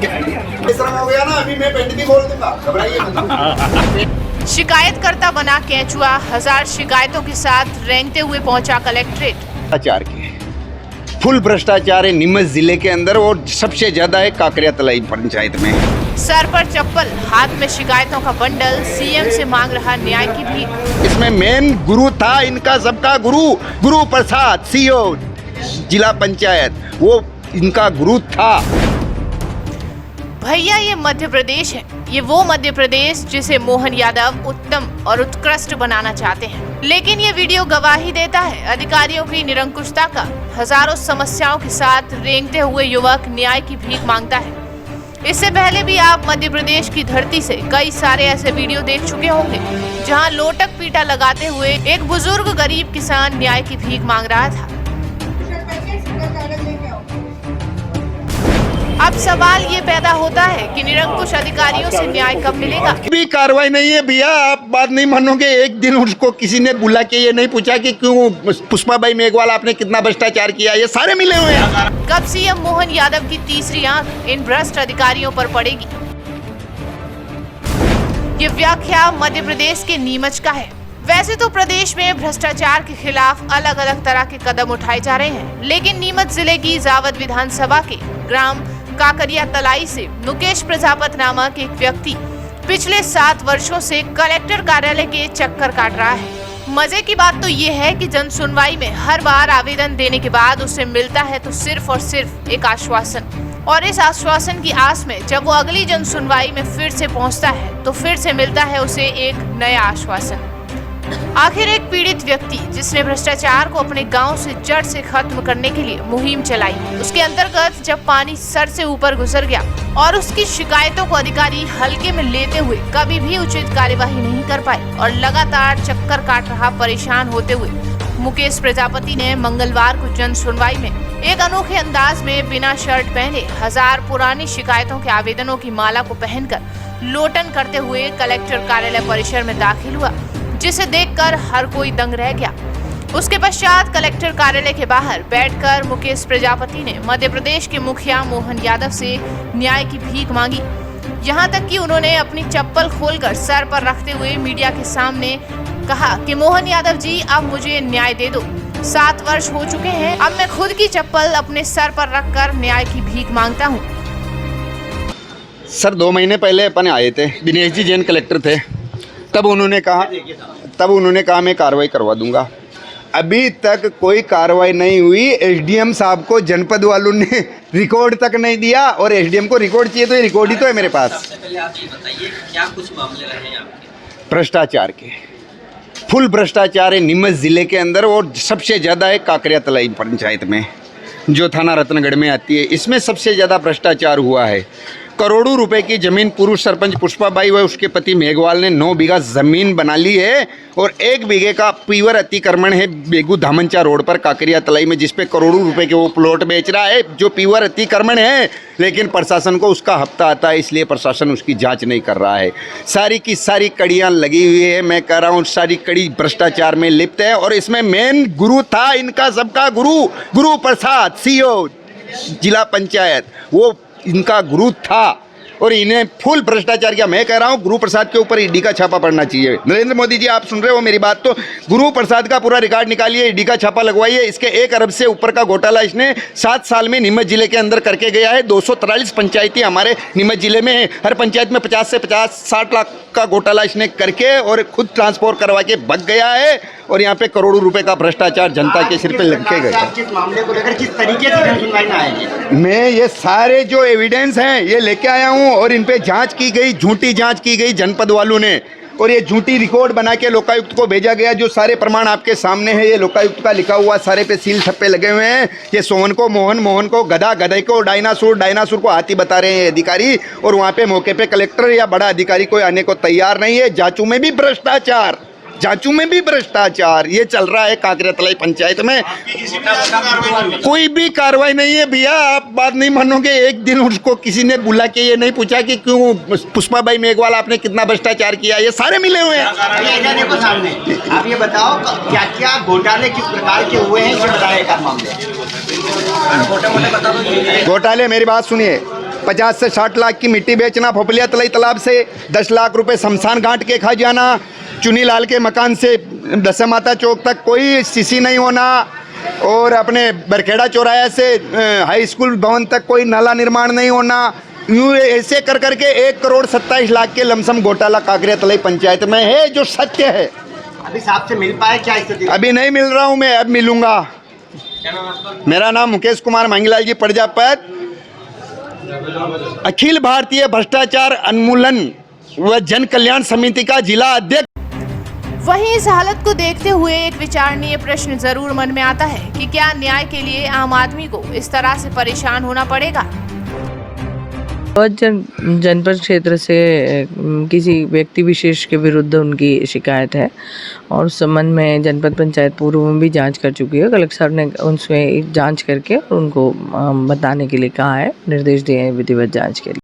हो गया ना, अभी मैं पेंट भी खोल दूंगा, घबराइए मत। शिकायतकर्ता बना केंचुआ, 1000 शिकायतों के साथ रेंगते हुए पहुंचा कलेक्ट्रेट। भ्रष्टाचार के फुल भ्रष्टाचार है नीमच जिले के अंदर और सबसे ज्यादा है काकरिया तलाई पंचायत में। सर पर चप्पल, हाथ में शिकायतों का बंडल, सीएम से मांग रहा न्याय की भीख। इसमें मेन गुरु था इनका सबका गुरु प्रसाद, सीओ जिला पंचायत, वो इनका गुरु था। भैया ये मध्य प्रदेश है, ये वो मध्य प्रदेश जिसे मोहन यादव उत्तम और उत्कृष्ट बनाना चाहते हैं। लेकिन ये वीडियो गवाही देता है अधिकारियों की निरंकुशता का। हजारों समस्याओं के साथ रेंगते हुए युवक न्याय की भीख मांगता है। इससे पहले भी आप मध्य प्रदेश की धरती से कई सारे ऐसे वीडियो देख चुके होंगे जहां लोटक पीटा लगाते हुए एक बुजुर्ग गरीब किसान न्याय की भीख मांग रहा था। अब सवाल ये पैदा होता है कि निरंकुश अधिकारियों से न्याय कब मिलेगा? भी कार्रवाई नहीं है भैया, आप बात नहीं मानोगे। एक दिन उसको किसी ने बुला के ये नहीं पूछा कि क्यों पुष्पाबाई मेघवाल आपने कितना भ्रष्टाचार किया, ये सारे मिले हुए हैं। कब सीएम मोहन यादव की तीसरी आंख इन भ्रष्ट अधिकारियों पर पड़ेगी? ये व्याख्या मध्य प्रदेश के नीमच का है। वैसे तो प्रदेश में भ्रष्टाचार के खिलाफ अलग अलग तरह के कदम उठाए जा रहे हैं, लेकिन नीमच जिले की जावद विधानसभा के ग्राम काकरिया तलाई से मुकेश प्रजापति नामक एक व्यक्ति पिछले 7 वर्षों से कलेक्टर कार्यालय के चक्कर काट रहा है। मजे की बात तो ये है कि जन सुनवाई में हर बार आवेदन देने के बाद उसे मिलता है तो सिर्फ और सिर्फ एक आश्वासन, और इस आश्वासन की आस में जब वो अगली जन सुनवाई में फिर से पहुंचता है तो फिर से मिलता है उसे एक नया आश्वासन। आखिर एक पीड़ित व्यक्ति जिसने भ्रष्टाचार को अपने गांव से जड़ से खत्म करने के लिए मुहिम चलाई, उसके अंतर्गत जब पानी सर से ऊपर गुजर गया और उसकी शिकायतों को अधिकारी हल्के में लेते हुए कभी भी उचित कार्यवाही नहीं कर पाए और लगातार चक्कर काट रहा परेशान होते हुए मुकेश प्रजापति ने मंगलवार को जन सुनवाई में एक अनोखे अंदाज में बिना शर्ट पहने 1000 पुरानी शिकायतों के आवेदनों की माला को पहनकर लोटन करते हुए कलेक्टर कार्यालय परिसर में दाखिल हुआ, जिसे देखकर हर कोई दंग रह गया। उसके पश्चात कलेक्टर कार्यालय के बाहर बैठकर मुकेश प्रजापति ने मध्य प्रदेश के मुखिया मोहन यादव से न्याय की भीख मांगी। यहाँ तक कि उन्होंने अपनी चप्पल खोलकर सर पर रखते हुए मीडिया के सामने कहा कि मोहन यादव जी, अब मुझे न्याय दे दो। 7 वर्ष हो चुके हैं, अब मैं खुद की चप्पल अपने सर पर रखकर न्याय की भीख मांगता हूँ। सर 2 महीने पहले अपन आए थे, दिनेश जी जैन कलेक्टर थे, तब उन्होंने कहा मैं कार्रवाई करवा दूंगा। अभी तक कोई कार्रवाई नहीं हुई। एसडीएम साहब को जनपद वालों ने रिकॉर्ड तक नहीं दिया, और एसडीएम को रिकॉर्ड चाहिए तो ये रिकॉर्ड ही तो है मेरे पास। सबसे पहले आप ये बताइए क्या कुछ मामले रहे हैं आपके? भ्रष्टाचार के फुल भ्रष्टाचार है नीमच जिले के अंदर, और सबसे ज़्यादा है काकरिया तलाई पंचायत में, जो थाना रत्नगढ़ में आती है। इसमें सबसे ज़्यादा भ्रष्टाचार हुआ है। करोड़ों रुपए की जमीन पूर्व सरपंच पुष्पाबाई व उसके पति मेघवाल ने 9 बीघा जमीन बना ली है, और 1 बीघे का पीवर अतिक्रमण है बेगू धामनचा रोड पर काकरिया तलाई में, जिसपे करोड़ों रुपए के वो प्लॉट बेच रहा है जो पीवर अतिक्रमण है। लेकिन प्रशासन को उसका हफ्ता आता है, इसलिए प्रशासन उसकी जांच नहीं कर रहा है। सारी की सारी कड़ियाँ लगी हुई है, मैं कह रहा हूँ सारी कड़ी भ्रष्टाचार में लिप्त है। और इसमें मेन गुरु था इनका सबका गुरु प्रसाद, सीओ जिला पंचायत, वो इनका गुरु था, और इन्हें फुल भ्रष्टाचार किया। मैं कह रहा हूँ गुरु प्रसाद के ऊपर ईडी का छापा पड़ना चाहिए। नरेंद्र मोदी जी, आप सुन रहे हो मेरी बात? तो गुरु प्रसाद का पूरा रिकॉर्ड निकालिए, ईडी का छापा लगवाइए। इसके 1 अरब से ऊपर का घोटाला इसने 7 साल में नीमच जिले के अंदर करके गया है। 243 पंचायतें हमारे नीमच जिले में है, हर पंचायत में 50 से 60 लाख का घोटाला इसने करके और खुद ट्रांसपोर्ट करवा के भग गया है, और यहाँ पे करोड़ों रुपए का भ्रष्टाचार जनता के सिर पे लग के गया। किस मामले को लेकर किस तरीके से जनसुनवाई में आएंगे? मैं ये सारे जो एविडेंस हैं ये लेके आया हूँ, और इन पे जांच की गई, झूठी जांच की गई जनपद वालों ने, और ये झूठी रिकॉर्ड बना के लोकायुक्त को भेजा गया। जो सारे प्रमाण आपके सामने है, ये लोकायुक्त का लिखा हुआ, सारे पे सील छप्पे लगे हुए हैं। ये सोहन को मोहन को, गधे को डायनासोर को हाथी बता रहे हैं अधिकारी, और वहाँ पे मौके पे कलेक्टर या बड़ा अधिकारी कोई आने को तैयार नहीं है। जांचू में भी भ्रष्टाचार ये चल रहा है काकरिया तलाई पंचायत में। कोई भी कार्रवाई नहीं है भैया, आप बात नहीं मानोगे। एक दिन उसको किसी ने बुला के ये नहीं पूछा कि क्यों पुष्पाबाई मेघवाल आपने कितना भ्रष्टाचार किया, ये सारे मिले हुए हैं। देखो सामने, आप ये बताओ क्या क्या घोटाले किस प्रकार के हुए हैं, बताएगा मामले। घोटाले, मेरी बात सुनिए। 50 से 60 लाख की मिट्टी बेचना फोपलिया तलाई तालाब से, 10 लाख रुपए शमशान घाट के खा जाना, चुनी लाल के मकान से दशा माता चौक तक कोई सीसी नहीं होना, और अपने बरखेड़ा चौराया से हाई स्कूल भवन तक कोई नाला निर्माण नहीं होना, यूँ ऐसे कर करके 1,27 लाख के लमसम घोटाला काकरिया तलाई पंचायत में है, जो सत्य है। अभी साहब से मिल पाए क्या स्थिति? अभी नहीं मिल रहा हूँ मैं, अब मिलूंगा। क्या नाम आपका? मेरा नाम मुकेश कुमार मांगीलाल जी प्रजापत, अखिल भारतीय भ्रष्टाचार उन्मूलन व जन कल्याण समिति का जिला अध्यक्ष। वहीं इस हालत को देखते हुए एक विचारणीय प्रश्न जरूर मन में आता है कि क्या न्याय के लिए आम आदमी को इस तरह से परेशान होना पड़ेगा। बहुत जनपद क्षेत्र से किसी व्यक्ति विशेष के विरुद्ध उनकी शिकायत है और उस संबंध में जनपद पंचायत पूर्व में भी जांच कर चुकी है। कलेक्टर साहब ने उसमें जांच करके उनको बताने के लिए कहा है, निर्देश दिए हैं विधिवत जांच के लिए।